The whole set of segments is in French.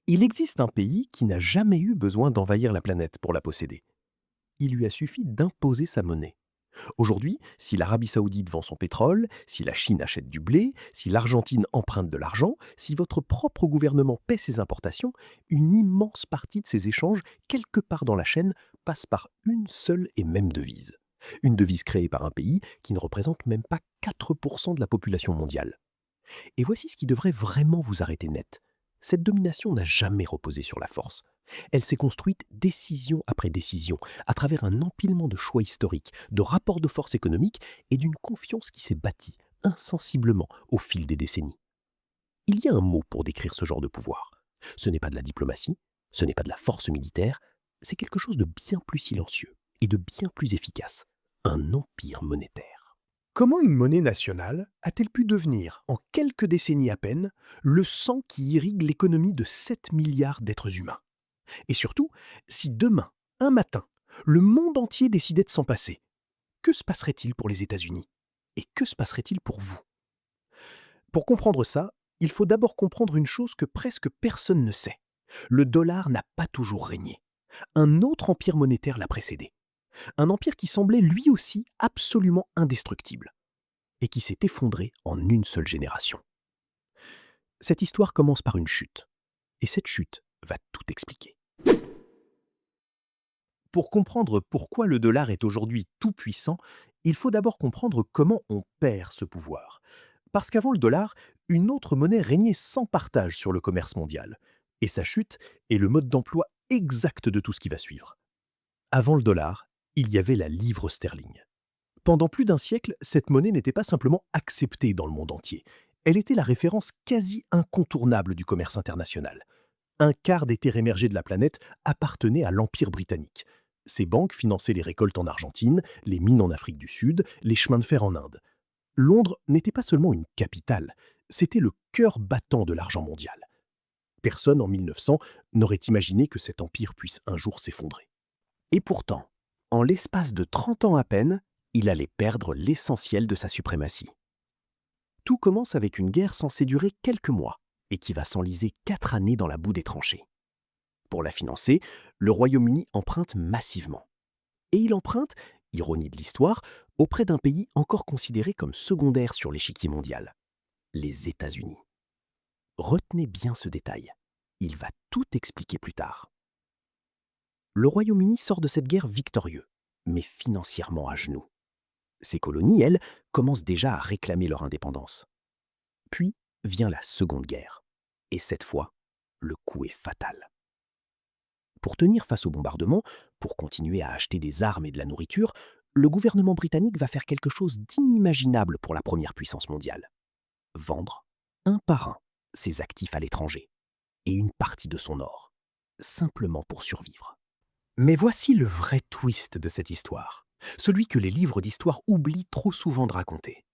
Il existe un pays qui n'a jamais eu besoin d'envahir la planète pour la posséder. Il lui a suffi d'imposer sa monnaie. Aujourd'hui, si l'Arabie saoudite vend son pétrole, si la Chine achète du blé, si l'Argentine emprunte de l'argent, si votre propre gouvernement paie ses importations, une immense partie de ces échanges, quelque part dans la chaîne, passe par une seule et même devise. Une devise créée par un pays qui ne représente même pas 4% de la population mondiale. Et voici ce qui devrait vraiment vous arrêter net. Cette domination n'a jamais reposé sur la force. Elle s'est construite décision après décision, à travers un empilement de choix historiques, de rapports de force économiques et d'une confiance qui s'est bâtie insensiblement au fil des décennies. Il y a un mot pour décrire ce genre de pouvoir. Ce n'est pas de la diplomatie, ce n'est pas de la force militaire, c'est quelque chose de bien plus silencieux et de bien plus efficace. Un empire monétaire. Comment une monnaie nationale a-t-elle pu devenir, en quelques décennies à peine, le sang qui irrigue l'économie de 7 milliards d'êtres humains? Et surtout, si demain, un matin, le monde entier décidait de s'en passer, que se passerait-il pour les États-Unis? Et que se passerait-il pour vous? Pour comprendre ça, il faut d'abord comprendre une chose que presque personne ne sait. Le dollar n'a pas toujours régné. Un autre empire monétaire l'a précédé. Un empire qui semblait lui aussi absolument indestructible et qui s'est effondré en une seule génération. Cette histoire commence par une chute, et cette chute va tout expliquer. Pour comprendre pourquoi le dollar est aujourd'hui tout puissant, il faut d'abord comprendre comment on perd ce pouvoir. Parce qu'avant le dollar, une autre monnaie régnait sans partage sur le commerce mondial, et sa chute est le mode d'emploi exact de tout ce qui va suivre. Avant le dollar, il y avait la livre sterling. Pendant plus d'un siècle, cette monnaie n'était pas simplement acceptée dans le monde entier. Elle était la référence quasi incontournable du commerce international. Un quart des terres émergées de la planète appartenait à l'Empire britannique. Ces banques finançaient les récoltes en Argentine, les mines en Afrique du Sud, les chemins de fer en Inde. Londres n'était pas seulement une capitale, c'était le cœur battant de l'argent mondial. Personne en 1900 n'aurait imaginé que cet empire puisse un jour s'effondrer. Et pourtant, en l'espace de 30 ans à peine, il allait perdre l'essentiel de sa suprématie. Tout commence avec une guerre censée durer quelques mois et qui va s'enliser 4 années dans la boue des tranchées. Pour la financer, le Royaume-Uni emprunte massivement. Et il emprunte, ironie de l'histoire, auprès d'un pays encore considéré comme secondaire sur l'échiquier mondial, les États-Unis. Retenez bien ce détail. Il va tout expliquer plus tard. Le Royaume-Uni sort de cette guerre victorieux, mais financièrement à genoux. Ces colonies, elles, commencent déjà à réclamer leur indépendance. Puis vient la Seconde Guerre. Et cette fois, le coup est fatal. Pour tenir face aux bombardements, pour continuer à acheter des armes et de la nourriture, le gouvernement britannique va faire quelque chose d'inimaginable pour la première puissance mondiale. Vendre, un par un, ses actifs à l'étranger, et une partie de son or, simplement pour survivre. Mais voici le vrai twist de cette histoire, celui que les livres d'histoire oublient trop souvent de raconter.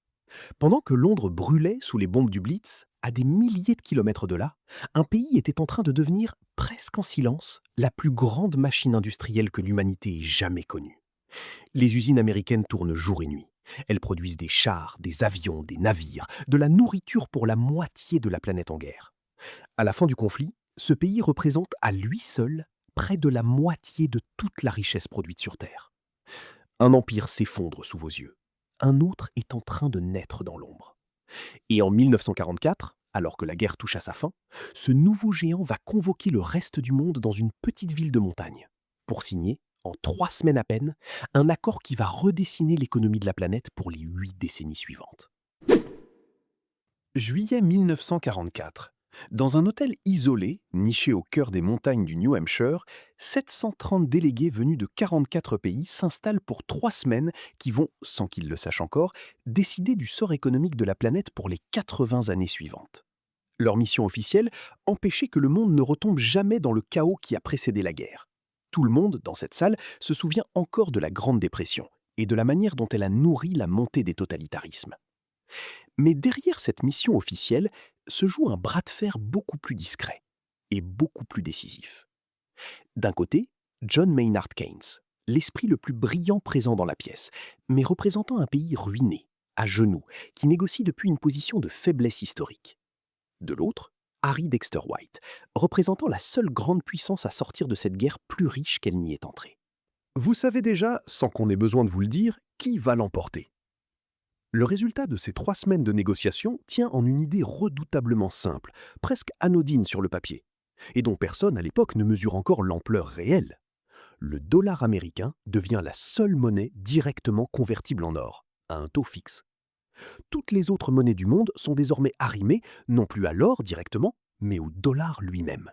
Pendant que Londres brûlait sous les bombes du Blitz, à des milliers de kilomètres de là, un pays était en train de devenir, presque en silence, la plus grande machine industrielle que l'humanité ait jamais connue. Les usines américaines tournent jour et nuit. Elles produisent des chars, des avions, des navires, de la nourriture pour la moitié de la planète en guerre. À la fin du conflit, ce pays représente à lui seul près de la moitié de toute la richesse produite sur Terre. Un empire s'effondre sous vos yeux. Un autre est en train de naître dans l'ombre. Et en 1944, alors que la guerre touche à sa fin, ce nouveau géant va convoquer le reste du monde dans une petite ville de montagne pour signer, en 3 semaines à peine, un accord qui va redessiner l'économie de la planète pour les 8 décennies suivantes. Juillet 1944. Dans un hôtel isolé, niché au cœur des montagnes du New Hampshire, 730 délégués venus de 44 pays s'installent pour 3 semaines qui vont, sans qu'ils le sachent encore, décider du sort économique de la planète pour les 80 années suivantes. Leur mission officielle, empêcher que le monde ne retombe jamais dans le chaos qui a précédé la guerre. Tout le monde, dans cette salle, se souvient encore de la Grande Dépression et de la manière dont elle a nourri la montée des totalitarismes. Mais derrière cette mission officielle se joue un bras de fer beaucoup plus discret et beaucoup plus décisif. D'un côté, John Maynard Keynes, l'esprit le plus brillant présent dans la pièce, mais représentant un pays ruiné, à genoux, qui négocie depuis une position de faiblesse historique. De l'autre, Harry Dexter White, représentant la seule grande puissance à sortir de cette guerre plus riche qu'elle n'y est entrée. Vous savez déjà, sans qu'on ait besoin de vous le dire, qui va l'emporter. Le résultat de ces 3 semaines de négociations tient en une idée redoutablement simple, presque anodine sur le papier, et dont personne à l'époque ne mesure encore l'ampleur réelle. Le dollar américain devient la seule monnaie directement convertible en or, à un taux fixe. Toutes les autres monnaies du monde sont désormais arrimées, non plus à l'or directement, mais au dollar lui-même.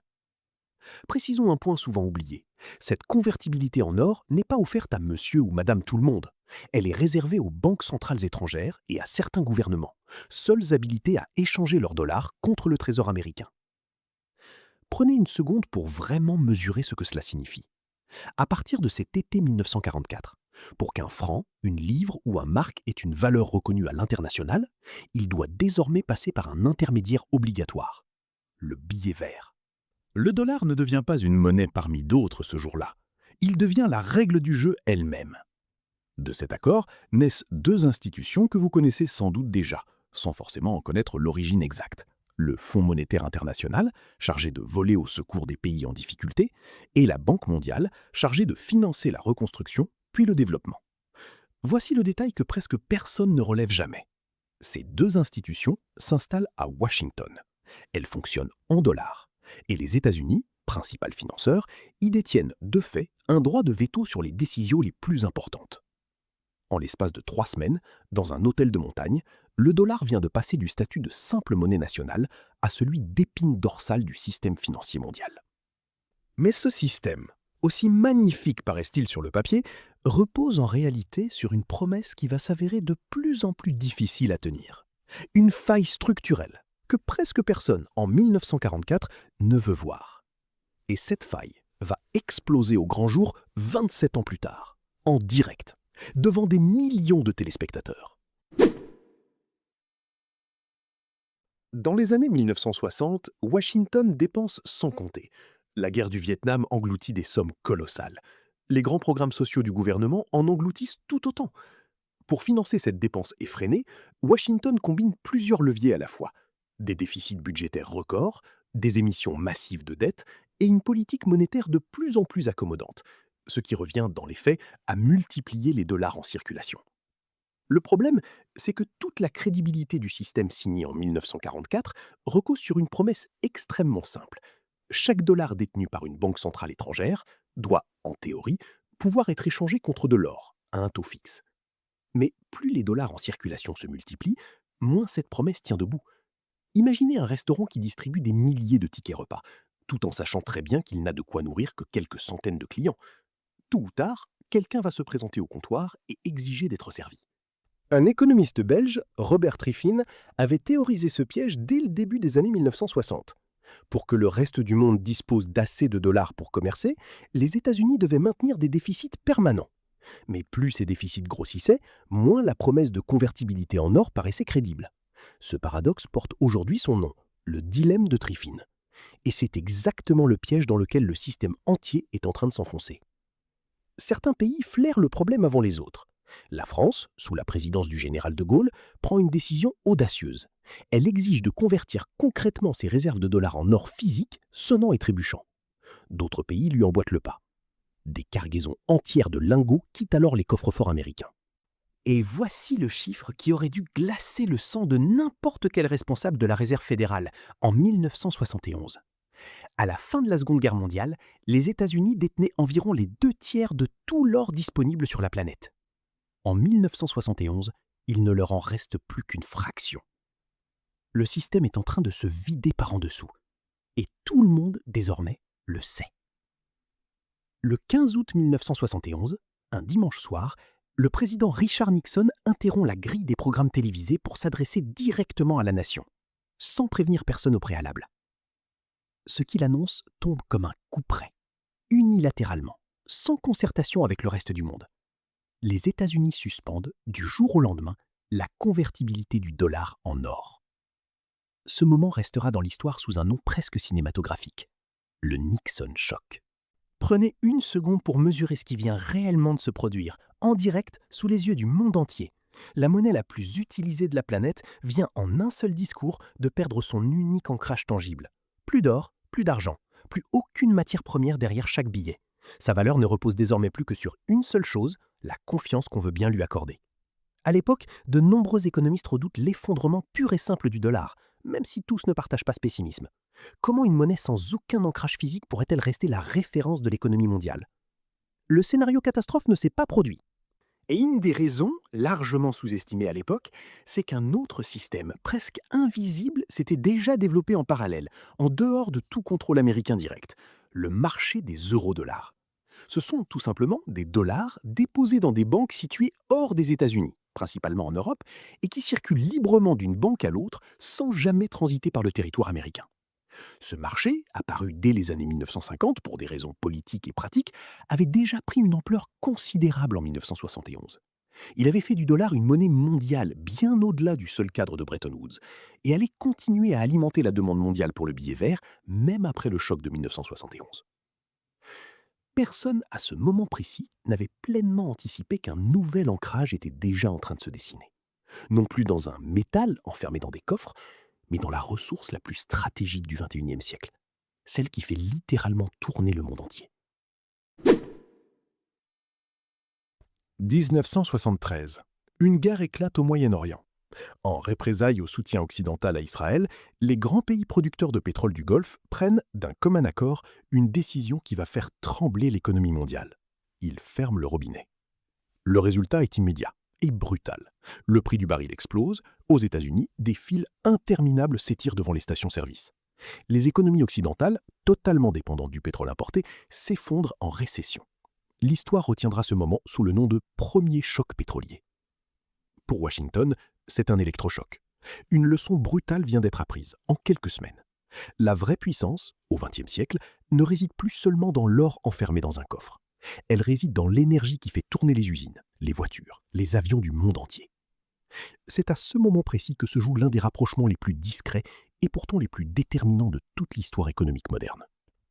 Précisons un point souvent oublié. Cette convertibilité en or n'est pas offerte à monsieur ou madame tout le monde. Elle est réservée aux banques centrales étrangères et à certains gouvernements, seuls habilités à échanger leurs dollars contre le trésor américain. Prenez une seconde pour vraiment mesurer ce que cela signifie. À partir de cet été 1944, pour qu'un franc, une livre ou un mark ait une valeur reconnue à l'international, il doit désormais passer par un intermédiaire obligatoire, le billet vert. Le dollar ne devient pas une monnaie parmi d'autres ce jour-là. Il devient la règle du jeu elle-même. De cet accord naissent 2 institutions que vous connaissez sans doute déjà, sans forcément en connaître l'origine exacte. Le Fonds monétaire international, chargé de voler au secours des pays en difficulté, et la Banque mondiale, chargée de financer la reconstruction puis le développement. Voici le détail que presque personne ne relève jamais. Ces 2 institutions s'installent à Washington. Elles fonctionnent en dollars. Et les États-Unis, principal financeur, y détiennent de fait un droit de veto sur les décisions les plus importantes. En l'espace de 3 semaines, dans un hôtel de montagne, le dollar vient de passer du statut de simple monnaie nationale à celui d'épine dorsale du système financier mondial. Mais ce système, aussi magnifique paraisse-t-il sur le papier, repose en réalité sur une promesse qui va s'avérer de plus en plus difficile à tenir. Une faille structurelle que presque personne, en 1944, ne veut voir. Et cette faille va exploser au grand jour 27 ans plus tard, en direct, devant des millions de téléspectateurs. Dans les années 1960, Washington dépense sans compter. La guerre du Vietnam engloutit des sommes colossales. Les grands programmes sociaux du gouvernement en engloutissent tout autant. Pour financer cette dépense effrénée, Washington combine plusieurs leviers à la fois. Des déficits budgétaires records, des émissions massives de dettes et une politique monétaire de plus en plus accommodante, ce qui revient dans les faits à multiplier les dollars en circulation. Le problème, c'est que toute la crédibilité du système signé en 1944 repose sur une promesse extrêmement simple. Chaque dollar détenu par une banque centrale étrangère doit, en théorie, pouvoir être échangé contre de l'or, à un taux fixe. Mais plus les dollars en circulation se multiplient, moins cette promesse tient debout. Imaginez un restaurant qui distribue des milliers de tickets repas, tout en sachant très bien qu'il n'a de quoi nourrir que quelques centaines de clients. Tôt ou tard, quelqu'un va se présenter au comptoir et exiger d'être servi. Un économiste belge, Robert Triffin, avait théorisé ce piège dès le début des années 1960. Pour que le reste du monde dispose d'assez de dollars pour commercer, les États-Unis devaient maintenir des déficits permanents. Mais plus ces déficits grossissaient, moins la promesse de convertibilité en or paraissait crédible. Ce paradoxe porte aujourd'hui son nom, le dilemme de Triffin. Et c'est exactement le piège dans lequel le système entier est en train de s'enfoncer. Certains pays flairent le problème avant les autres. La France, sous la présidence du général de Gaulle, prend une décision audacieuse. Elle exige de convertir concrètement ses réserves de dollars en or physique, sonnant et trébuchant. D'autres pays lui emboîtent le pas. Des cargaisons entières de lingots quittent alors les coffres-forts américains. Et voici le chiffre qui aurait dû glacer le sang de n'importe quel responsable de la Réserve fédérale en 1971. À la fin de la Seconde Guerre mondiale, les États-Unis détenaient environ les 2/3 de tout l'or disponible sur la planète. En 1971, il ne leur en reste plus qu'une fraction. Le système est en train de se vider par en dessous. Et tout le monde, désormais, le sait. Le 15 août 1971, un dimanche soir, le président Richard Nixon interrompt la grille des programmes télévisés pour s'adresser directement à la nation, sans prévenir personne au préalable. Ce qu'il annonce tombe comme un coup près, unilatéralement, sans concertation avec le reste du monde. Les États-Unis suspendent, du jour au lendemain, la convertibilité du dollar en or. Ce moment restera dans l'histoire sous un nom presque cinématographique, le Nixon Shock. Prenez une seconde pour mesurer ce qui vient réellement de se produire, en direct, sous les yeux du monde entier. La monnaie la plus utilisée de la planète vient en un seul discours de perdre son unique ancrage tangible. Plus d'or, plus d'argent, plus aucune matière première derrière chaque billet. Sa valeur ne repose désormais plus que sur une seule chose, la confiance qu'on veut bien lui accorder. À l'époque, de nombreux économistes redoutent l'effondrement pur et simple du dollar, même si tous ne partagent pas ce pessimisme. Comment une monnaie sans aucun ancrage physique pourrait-elle rester la référence de l'économie mondiale? Le scénario catastrophe ne s'est pas produit. Et une des raisons, largement sous-estimée à l'époque, c'est qu'un autre système, presque invisible, s'était déjà développé en parallèle, en dehors de tout contrôle américain direct, le marché des eurodollars. Ce sont tout simplement des dollars déposés dans des banques situées hors des États-Unis, principalement en Europe, et qui circulent librement d'une banque à l'autre sans jamais transiter par le territoire américain. Ce marché, apparu dès les années 1950 pour des raisons politiques et pratiques, avait déjà pris une ampleur considérable en 1971. Il avait fait du dollar une monnaie mondiale, bien au-delà du seul cadre de Bretton Woods, et allait continuer à alimenter la demande mondiale pour le billet vert, même après le choc de 1971. Personne, à ce moment précis, n'avait pleinement anticipé qu'un nouvel ancrage était déjà en train de se dessiner. Non plus dans un métal enfermé dans des coffres, mais dans la ressource la plus stratégique du XXIe siècle, celle qui fait littéralement tourner le monde entier. 1973. Une guerre éclate au Moyen-Orient. En représailles au soutien occidental à Israël, les grands pays producteurs de pétrole du Golfe prennent, d'un commun accord, une décision qui va faire trembler l'économie mondiale. Ils ferment le robinet. Le résultat est immédiat et brutal. Le prix du baril explose. Aux États-Unis, des files interminables s'étirent devant les stations-service. Les économies occidentales, totalement dépendantes du pétrole importé, s'effondrent en récession. L'histoire retiendra ce moment sous le nom de premier choc pétrolier. Pour Washington, c'est un électrochoc. Une leçon brutale vient d'être apprise en quelques semaines. La vraie puissance, au XXe siècle, ne réside plus seulement dans l'or enfermé dans un coffre. Elle réside dans l'énergie qui fait tourner les usines, les voitures, les avions du monde entier. C'est à ce moment précis que se joue l'un des rapprochements les plus discrets et pourtant les plus déterminants de toute l'histoire économique moderne.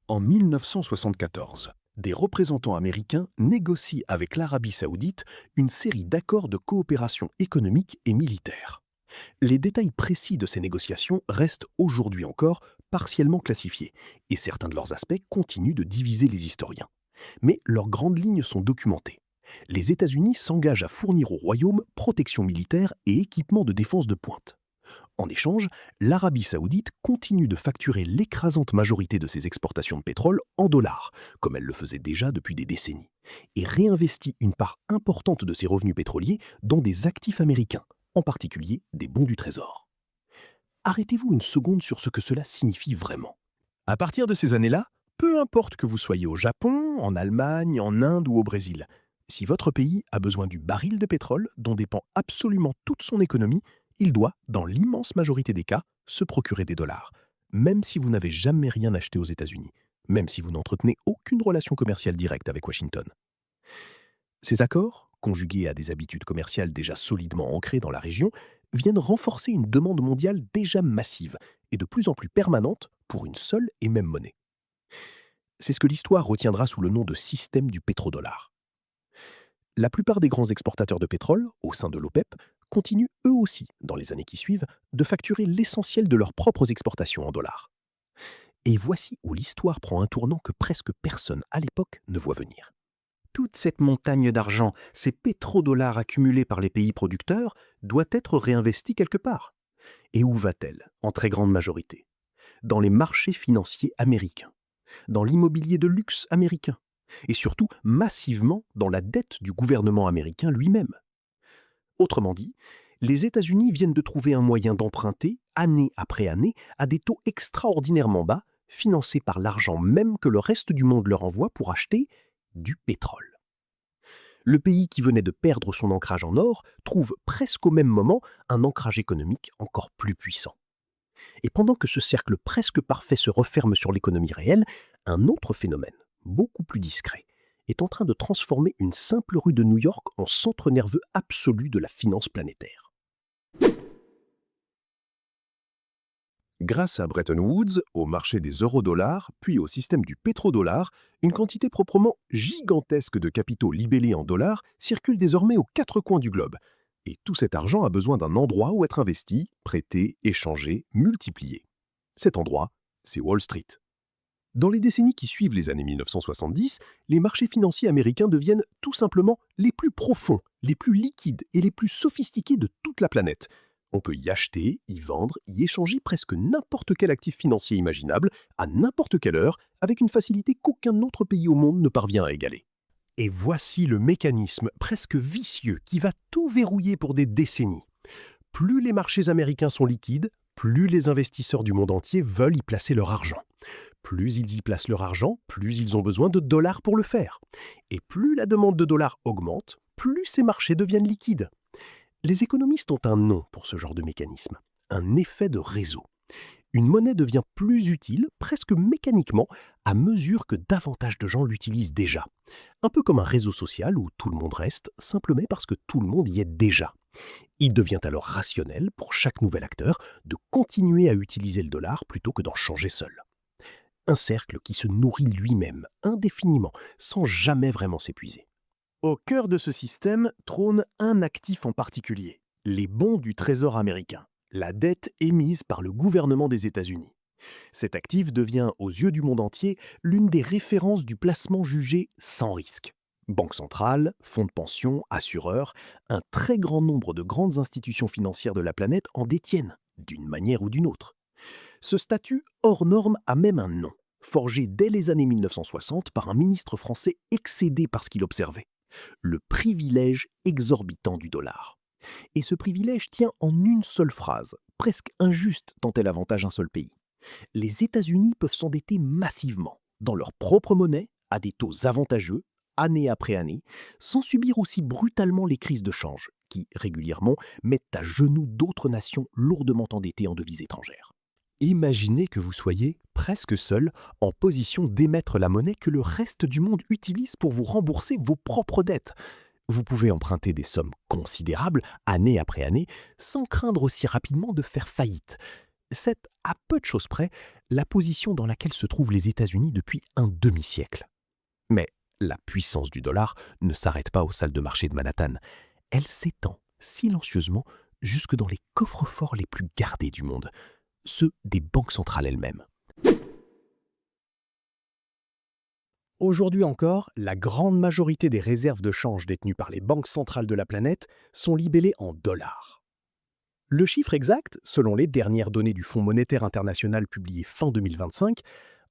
En 1974, des représentants américains négocient avec l'Arabie saoudite une série d'accords de coopération économique et militaire. Les détails précis de ces négociations restent aujourd'hui encore partiellement classifiés, et certains de leurs aspects continuent de diviser les historiens. Mais leurs grandes lignes sont documentées. Les États-Unis s'engagent à fournir au Royaume protection militaire et équipements de défense de pointe. En échange, l'Arabie saoudite continue de facturer l'écrasante majorité de ses exportations de pétrole en dollars, comme elle le faisait déjà depuis des décennies, et réinvestit une part importante de ses revenus pétroliers dans des actifs américains, en particulier des bons du Trésor. Arrêtez-vous une seconde sur ce que cela signifie vraiment. À partir de ces années-là, peu importe que vous soyez au Japon, en Allemagne, en Inde ou au Brésil, si votre pays a besoin du baril de pétrole dont dépend absolument toute son économie, il doit, dans l'immense majorité des cas, se procurer des dollars, même si vous n'avez jamais rien acheté aux États-Unis, même si vous n'entretenez aucune relation commerciale directe avec Washington. Ces accords, conjugués à des habitudes commerciales déjà solidement ancrées dans la région, viennent renforcer une demande mondiale déjà massive et de plus en plus permanente pour une seule et même monnaie. C'est ce que l'histoire retiendra sous le nom de système du pétrodollar. La plupart des grands exportateurs de pétrole, au sein de l'OPEP, continuent eux aussi, dans les années qui suivent, de facturer l'essentiel de leurs propres exportations en dollars. Et voici où l'histoire prend un tournant que presque personne à l'époque ne voit venir. Toute cette montagne d'argent, ces pétrodollars accumulés par les pays producteurs, doit être réinvestie quelque part. Et où va-t-elle, en très grande majorité? Dans les marchés financiers américains, dans l'immobilier de luxe américain, et surtout massivement dans la dette du gouvernement américain lui-même. Autrement dit, les États-Unis viennent de trouver un moyen d'emprunter, année après année, à des taux extraordinairement bas, financés par l'argent même que le reste du monde leur envoie pour acheter du pétrole. Le pays qui venait de perdre son ancrage en or trouve presque au même moment un ancrage économique encore plus puissant. Et pendant que ce cercle presque parfait se referme sur l'économie réelle, un autre phénomène, beaucoup plus discret, est en train de transformer une simple rue de New York en centre nerveux absolu de la finance planétaire. Grâce à Bretton Woods, au marché des eurodollars, puis au système du pétrodollar, une quantité proprement gigantesque de capitaux libellés en dollars circule désormais aux quatre coins du globe. Et tout cet argent a besoin d'un endroit où être investi, prêté, échangé, multiplié. Cet endroit, c'est Wall Street. Dans les décennies qui suivent les années 1970, les marchés financiers américains deviennent tout simplement les plus profonds, les plus liquides et les plus sophistiqués de toute la planète. On peut y acheter, y vendre, y échanger presque n'importe quel actif financier imaginable, à n'importe quelle heure, avec une facilité qu'aucun autre pays au monde ne parvient à égaler. Et voici le mécanisme presque vicieux qui va tout verrouiller pour des décennies. Plus les marchés américains sont liquides, plus les investisseurs du monde entier veulent y placer leur argent. Plus ils y placent leur argent, plus ils ont besoin de dollars pour le faire. Et plus la demande de dollars augmente, plus ces marchés deviennent liquides. Les économistes ont un nom pour ce genre de mécanisme, un effet de réseau. Une monnaie devient plus utile, presque mécaniquement, à mesure que davantage de gens l'utilisent déjà. Un peu comme un réseau social où tout le monde reste, simplement parce que tout le monde y est déjà. Il devient alors rationnel pour chaque nouvel acteur de continuer à utiliser le dollar plutôt que d'en changer seul. Un cercle qui se nourrit lui-même, indéfiniment, sans jamais vraiment s'épuiser. Au cœur de ce système trône un actif en particulier, les bons du Trésor américain, la dette émise par le gouvernement des États-Unis. Cet actif devient, aux yeux du monde entier, l'une des références du placement jugé sans risque. Banques centrales, fonds de pension, assureurs, un très grand nombre de grandes institutions financières de la planète en détiennent, d'une manière ou d'une autre. Ce statut hors norme a même un nom, forgé dès les années 1960 par un ministre français excédé par ce qu'il observait: le privilège exorbitant du dollar. Et ce privilège tient en une seule phrase, presque injuste tant elle avantage un seul pays. Les États-Unis peuvent s'endetter massivement, dans leur propre monnaie, à des taux avantageux, année après année, sans subir aussi brutalement les crises de change, qui, régulièrement, mettent à genoux d'autres nations lourdement endettées en devises étrangères. Imaginez que vous soyez presque seul en position d'émettre la monnaie que le reste du monde utilise pour vous rembourser vos propres dettes. Vous pouvez emprunter des sommes considérables, année après année, sans craindre aussi rapidement de faire faillite. C'est, à peu de choses près, la position dans laquelle se trouvent les États-Unis depuis un demi-siècle. Mais la puissance du dollar ne s'arrête pas aux salles de marché de Manhattan. Elle s'étend silencieusement jusque dans les coffres-forts les plus gardés du monde, ceux des banques centrales elles-mêmes. Aujourd'hui encore, la grande majorité des réserves de change détenues par les banques centrales de la planète sont libellées en dollars. Le chiffre exact, selon les dernières données du Fonds monétaire international publiées fin 2025,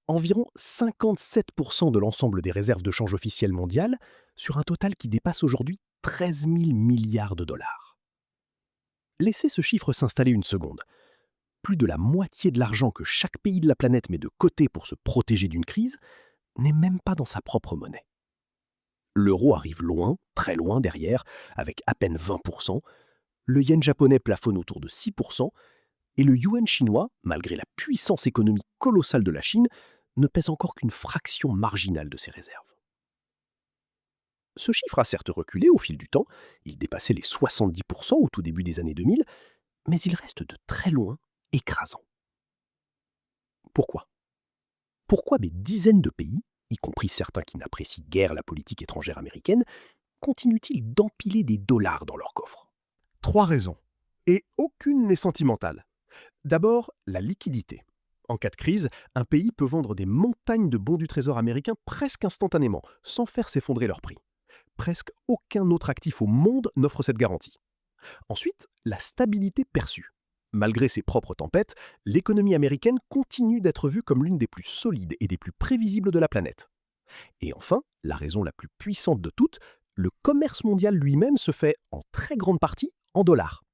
environ 57% de l'ensemble des réserves de change officielles mondiales, sur un total qui dépasse aujourd'hui 13 000 milliards de dollars. Laissez ce chiffre s'installer une seconde. Plus de la moitié de l'argent que chaque pays de la planète met de côté pour se protéger d'une crise n'est même pas dans sa propre monnaie. L'euro arrive loin, très loin derrière, avec à peine 20%, le yen japonais plafonne autour de 6%, et le yuan chinois, malgré la puissance économique colossale de la Chine, ne pèse encore qu'une fraction marginale de ses réserves. Ce chiffre a certes reculé au fil du temps, il dépassait les 70% au tout début des années 2000, mais il reste de très loin écrasant. Pourquoi ? Pourquoi des dizaines de pays, y compris certains qui n'apprécient guère la politique étrangère américaine, continuent-ils d'empiler des dollars dans leurs coffres ? 3 raisons, et aucune n'est sentimentale. D'abord, la liquidité. En cas de crise, un pays peut vendre des montagnes de bons du Trésor américain presque instantanément, sans faire s'effondrer leur prix. Presque aucun autre actif au monde n'offre cette garantie. Ensuite, la stabilité perçue. Malgré ses propres tempêtes, l'économie américaine continue d'être vue comme l'une des plus solides et des plus prévisibles de la planète. Et enfin, la raison la plus puissante de toutes, le commerce mondial lui-même se fait en très grande partie en dollars.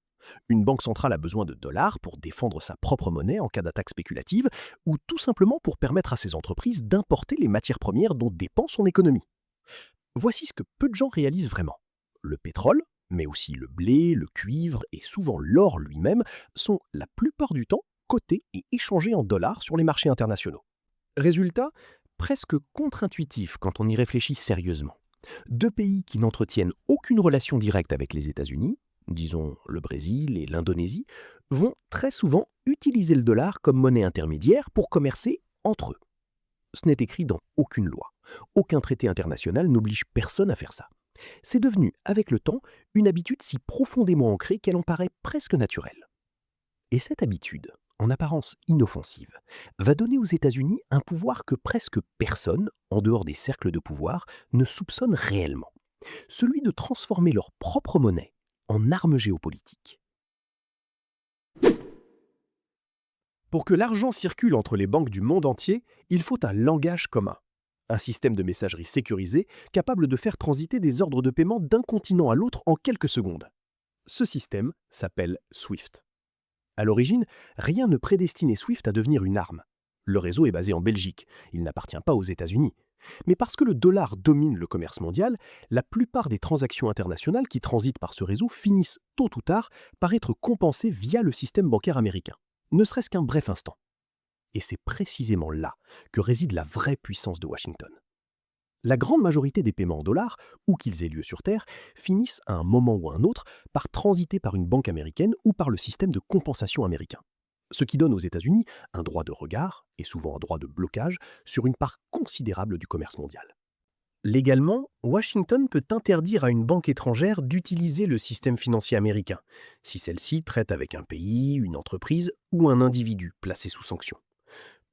Une banque centrale a besoin de dollars pour défendre sa propre monnaie en cas d'attaque spéculative ou tout simplement pour permettre à ses entreprises d'importer les matières premières dont dépend son économie. Voici ce que peu de gens réalisent vraiment. Le pétrole, mais aussi le blé, le cuivre et souvent l'or lui-même sont la plupart du temps cotés et échangés en dollars sur les marchés internationaux. Résultat, presque contre-intuitif quand on y réfléchit sérieusement. 2 pays qui n'entretiennent aucune relation directe avec les États-Unis, disons le Brésil et l'Indonésie, vont très souvent utiliser le dollar comme monnaie intermédiaire pour commercer entre eux. Ce n'est écrit dans aucune loi. Aucun traité international n'oblige personne à faire ça. C'est devenu, avec le temps, une habitude si profondément ancrée qu'elle en paraît presque naturelle. Et cette habitude, en apparence inoffensive, va donner aux États-Unis un pouvoir que presque personne, en dehors des cercles de pouvoir, ne soupçonne réellement, celui de transformer leur propre monnaie en arme géopolitique. Pour que l'argent circule entre les banques du monde entier, il faut un langage commun, un système de messagerie sécurisé capable de faire transiter des ordres de paiement d'un continent à l'autre en quelques secondes. Ce système s'appelle SWIFT. À l'origine, rien ne prédestinait SWIFT à devenir une arme. Le réseau est basé en Belgique, il n'appartient pas aux États-Unis. Mais parce que le dollar domine le commerce mondial, la plupart des transactions internationales qui transitent par ce réseau finissent tôt ou tard par être compensées via le système bancaire américain, ne serait-ce qu'un bref instant. Et c'est précisément là que réside la vraie puissance de Washington. La grande majorité des paiements en dollars, où qu'ils aient lieu sur Terre, finissent à un moment ou à un autre par transiter par une banque américaine ou par le système de compensation américain. Ce qui donne aux États-Unis un droit de regard, et souvent un droit de blocage, sur une part considérable du commerce mondial. Légalement, Washington peut interdire à une banque étrangère d'utiliser le système financier américain, si celle-ci traite avec un pays, une entreprise ou un individu placé sous sanction.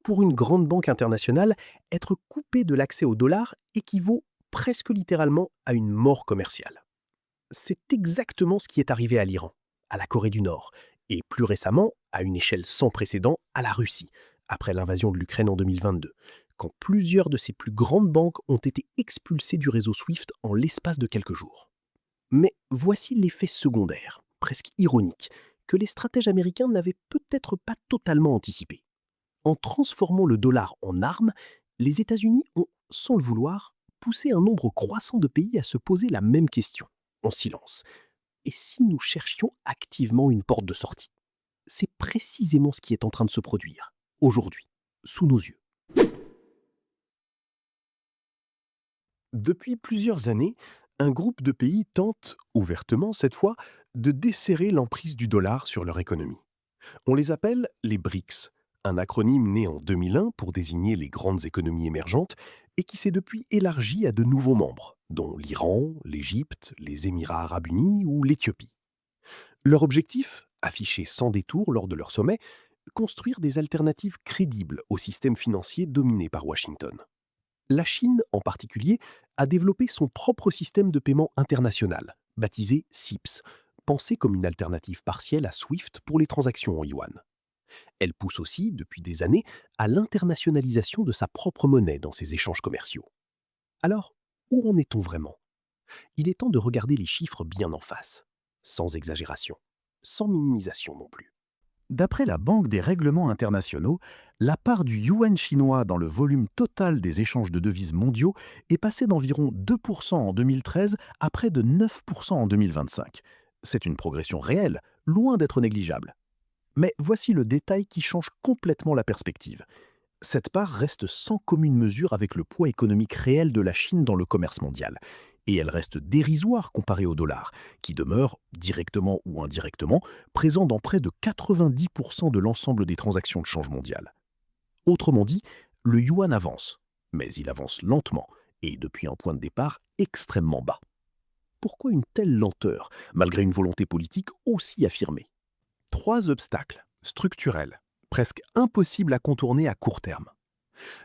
Pour une grande banque internationale, être coupé de l'accès au dollar équivaut presque littéralement à une mort commerciale. C'est exactement ce qui est arrivé à l'Iran, à la Corée du Nord, et plus récemment, à une échelle sans précédent, à la Russie, après l'invasion de l'Ukraine en 2022, quand plusieurs de ses plus grandes banques ont été expulsées du réseau SWIFT en l'espace de quelques jours. Mais voici l'effet secondaire, presque ironique, que les stratèges américains n'avaient peut-être pas totalement anticipé. En transformant le dollar en arme, les États-Unis ont, sans le vouloir, poussé un nombre croissant de pays à se poser la même question, en silence. Et si nous cherchions activement une porte de sortie? C'est précisément ce qui est en train de se produire, aujourd'hui, sous nos yeux. Depuis plusieurs années, un groupe de pays tente, ouvertement cette fois, de desserrer l'emprise du dollar sur leur économie. On les appelle les BRICS, un acronyme né en 2001 pour désigner les grandes économies émergentes et qui s'est depuis élargi à de nouveaux membres, dont l'Iran, l'Égypte, les Émirats arabes unis ou l'Éthiopie. Leur objectif, affiché sans détour lors de leur sommet, construire des alternatives crédibles au système financier dominé par Washington. La Chine, en particulier, a développé son propre système de paiement international, baptisé CIPS, pensé comme une alternative partielle à SWIFT pour les transactions en yuan. Elle pousse aussi, depuis des années, à l'internationalisation de sa propre monnaie dans ses échanges commerciaux. Alors, où en est-on vraiment? Il est temps de regarder les chiffres bien en face, sans exagération, sans minimisation non plus. D'après la Banque des règlements internationaux, la part du yuan chinois dans le volume total des échanges de devises mondiaux est passée d'environ 2% en 2013 à près de 9% en 2025. C'est une progression réelle, loin d'être négligeable. Mais voici le détail qui change complètement la perspective. Cette part reste sans commune mesure avec le poids économique réel de la Chine dans le commerce mondial. Et elle reste dérisoire comparée au dollar, qui demeure, directement ou indirectement, présent dans près de 90% de l'ensemble des transactions de change mondiales. Autrement dit, le yuan avance, mais il avance lentement, et depuis un point de départ extrêmement bas. Pourquoi une telle lenteur, malgré une volonté politique aussi affirmée? Trois obstacles structurels, presque impossibles à contourner à court terme.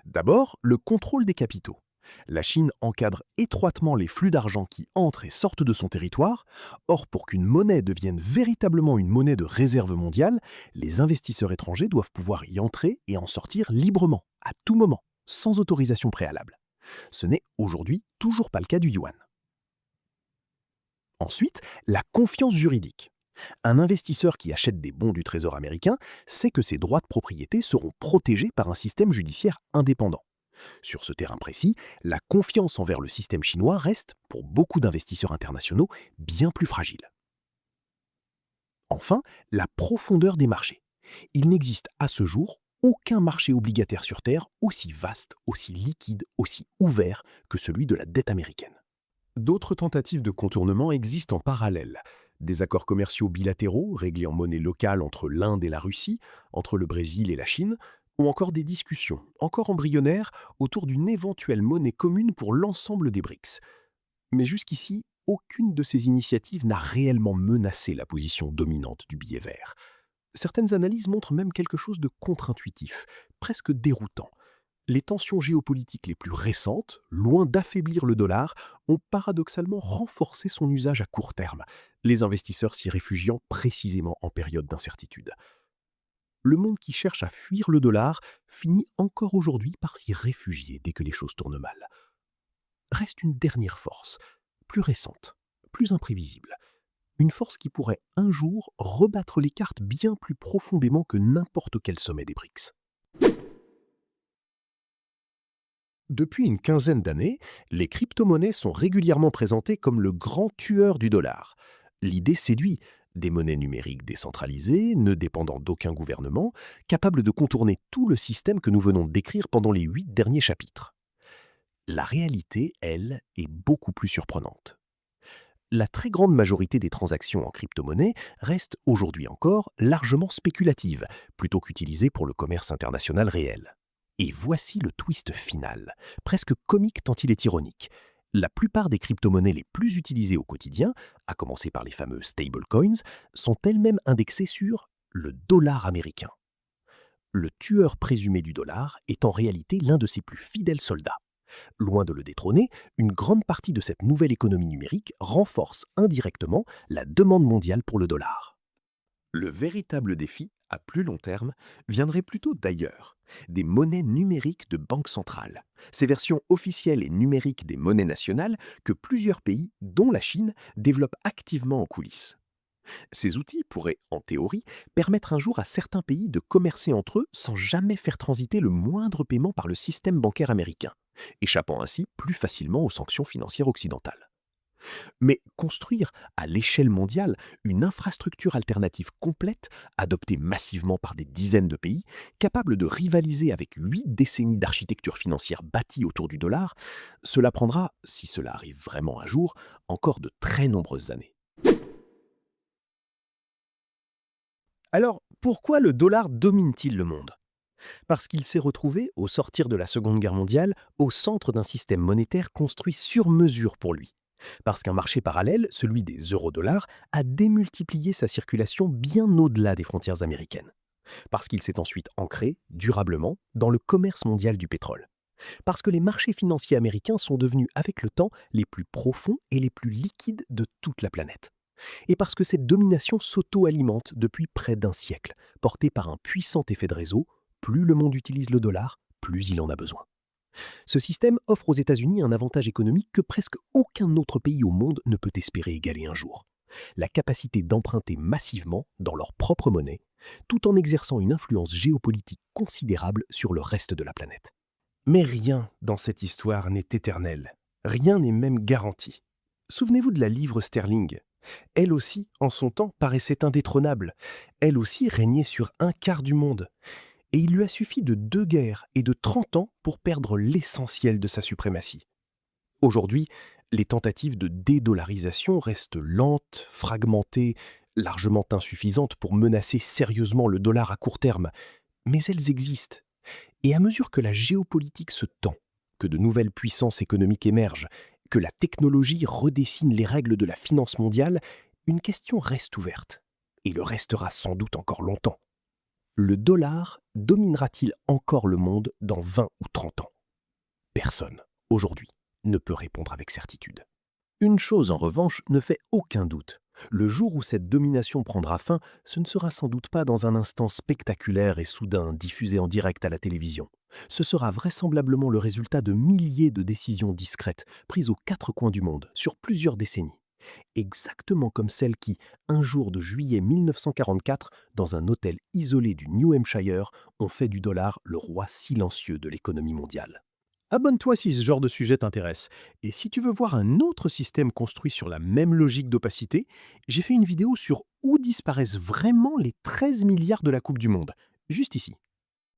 D'abord, le contrôle des capitaux. La Chine encadre étroitement les flux d'argent qui entrent et sortent de son territoire. Or, pour qu'une monnaie devienne véritablement une monnaie de réserve mondiale, les investisseurs étrangers doivent pouvoir y entrer et en sortir librement, à tout moment, sans autorisation préalable. Ce n'est aujourd'hui toujours pas le cas du yuan. Ensuite, la confiance juridique. Un investisseur qui achète des bons du Trésor américain sait que ses droits de propriété seront protégés par un système judiciaire indépendant. Sur ce terrain précis, la confiance envers le système chinois reste, pour beaucoup d'investisseurs internationaux, bien plus fragile. Enfin, la profondeur des marchés. Il n'existe à ce jour aucun marché obligataire sur Terre aussi vaste, aussi liquide, aussi ouvert que celui de la dette américaine. D'autres tentatives de contournement existent en parallèle. Des accords commerciaux bilatéraux réglés en monnaie locale entre l'Inde et la Russie, entre le Brésil et la Chine, ou encore des discussions, encore embryonnaires, autour d'une éventuelle monnaie commune pour l'ensemble des BRICS. Mais jusqu'ici, aucune de ces initiatives n'a réellement menacé la position dominante du billet vert. Certaines analyses montrent même quelque chose de contre-intuitif, presque déroutant. Les tensions géopolitiques les plus récentes, loin d'affaiblir le dollar, ont paradoxalement renforcé son usage à court terme, les investisseurs s'y réfugiant précisément en période d'incertitude. Le monde qui cherche à fuir le dollar finit encore aujourd'hui par s'y réfugier dès que les choses tournent mal. Reste une dernière force, plus récente, plus imprévisible. Une force qui pourrait un jour rebattre les cartes bien plus profondément que n'importe quel sommet des BRICS. Depuis une quinzaine d'années, les crypto-monnaies sont régulièrement présentées comme le grand tueur du dollar. L'idée séduit, des monnaies numériques décentralisées, ne dépendant d'aucun gouvernement, capables de contourner tout le système que nous venons de décrire pendant les 8 derniers chapitres. La réalité, elle, est beaucoup plus surprenante. La très grande majorité des transactions en crypto-monnaie restent aujourd'hui encore largement spéculatives, plutôt qu'utilisées pour le commerce international réel. Et voici le twist final, presque comique tant il est ironique. La plupart des crypto-monnaies les plus utilisées au quotidien, à commencer par les fameux stablecoins, sont elles-mêmes indexées sur le dollar américain. Le tueur présumé du dollar est en réalité l'un de ses plus fidèles soldats. Loin de le détrôner, une grande partie de cette nouvelle économie numérique renforce indirectement la demande mondiale pour le dollar. Le véritable défi, à plus long terme, viendrait plutôt d'ailleurs, des monnaies numériques de banque centrale, ces versions officielles et numériques des monnaies nationales que plusieurs pays, dont la Chine, développent activement en coulisses. Ces outils pourraient, en théorie, permettre un jour à certains pays de commercer entre eux sans jamais faire transiter le moindre paiement par le système bancaire américain, échappant ainsi plus facilement aux sanctions financières occidentales. Mais construire à l'échelle mondiale une infrastructure alternative complète, adoptée massivement par des dizaines de pays, capable de rivaliser avec 8 décennies d'architecture financière bâtie autour du dollar, cela prendra, si cela arrive vraiment un jour, encore de très nombreuses années. Alors, pourquoi le dollar domine-t-il le monde? Parce qu'il s'est retrouvé, au sortir de la Seconde Guerre mondiale, au centre d'un système monétaire construit sur mesure pour lui. Parce qu'un marché parallèle, celui des eurodollars, a démultiplié sa circulation bien au-delà des frontières américaines. Parce qu'il s'est ensuite ancré, durablement, dans le commerce mondial du pétrole. Parce que les marchés financiers américains sont devenus, avec le temps, les plus profonds et les plus liquides de toute la planète. Et parce que cette domination s'auto-alimente depuis près d'un siècle, portée par un puissant effet de réseau, plus le monde utilise le dollar, plus il en a besoin. Ce système offre aux États-Unis un avantage économique que presque aucun autre pays au monde ne peut espérer égaler un jour. La capacité d'emprunter massivement dans leur propre monnaie, tout en exerçant une influence géopolitique considérable sur le reste de la planète. Mais rien dans cette histoire n'est éternel. Rien n'est même garanti. Souvenez-vous de la livre sterling. Elle aussi, en son temps, paraissait indétrônable. Elle aussi régnait sur un quart du monde. Et il lui a suffi de 2 guerres et de 30 ans pour perdre l'essentiel de sa suprématie. Aujourd'hui, les tentatives de dédollarisation restent lentes, fragmentées, largement insuffisantes pour menacer sérieusement le dollar à court terme. Mais elles existent. Et à mesure que la géopolitique se tend, que de nouvelles puissances économiques émergent, que la technologie redessine les règles de la finance mondiale, une question reste ouverte. Et le restera sans doute encore longtemps. Le dollar dominera-t-il encore le monde dans 20 ou 30 ans? Personne, aujourd'hui, ne peut répondre avec certitude. Une chose, en revanche, ne fait aucun doute. Le jour où cette domination prendra fin, ce ne sera sans doute pas dans un instant spectaculaire et soudain diffusé en direct à la télévision. Ce sera vraisemblablement le résultat de milliers de décisions discrètes prises aux 4 coins du monde sur plusieurs décennies. Exactement comme celles qui, un jour de juillet 1944, dans un hôtel isolé du New Hampshire, ont fait du dollar le roi silencieux de l'économie mondiale. Abonne-toi si ce genre de sujet t'intéresse. Et si tu veux voir un autre système construit sur la même logique d'opacité, j'ai fait une vidéo sur où disparaissent vraiment les 13 milliards de la Coupe du Monde, juste ici.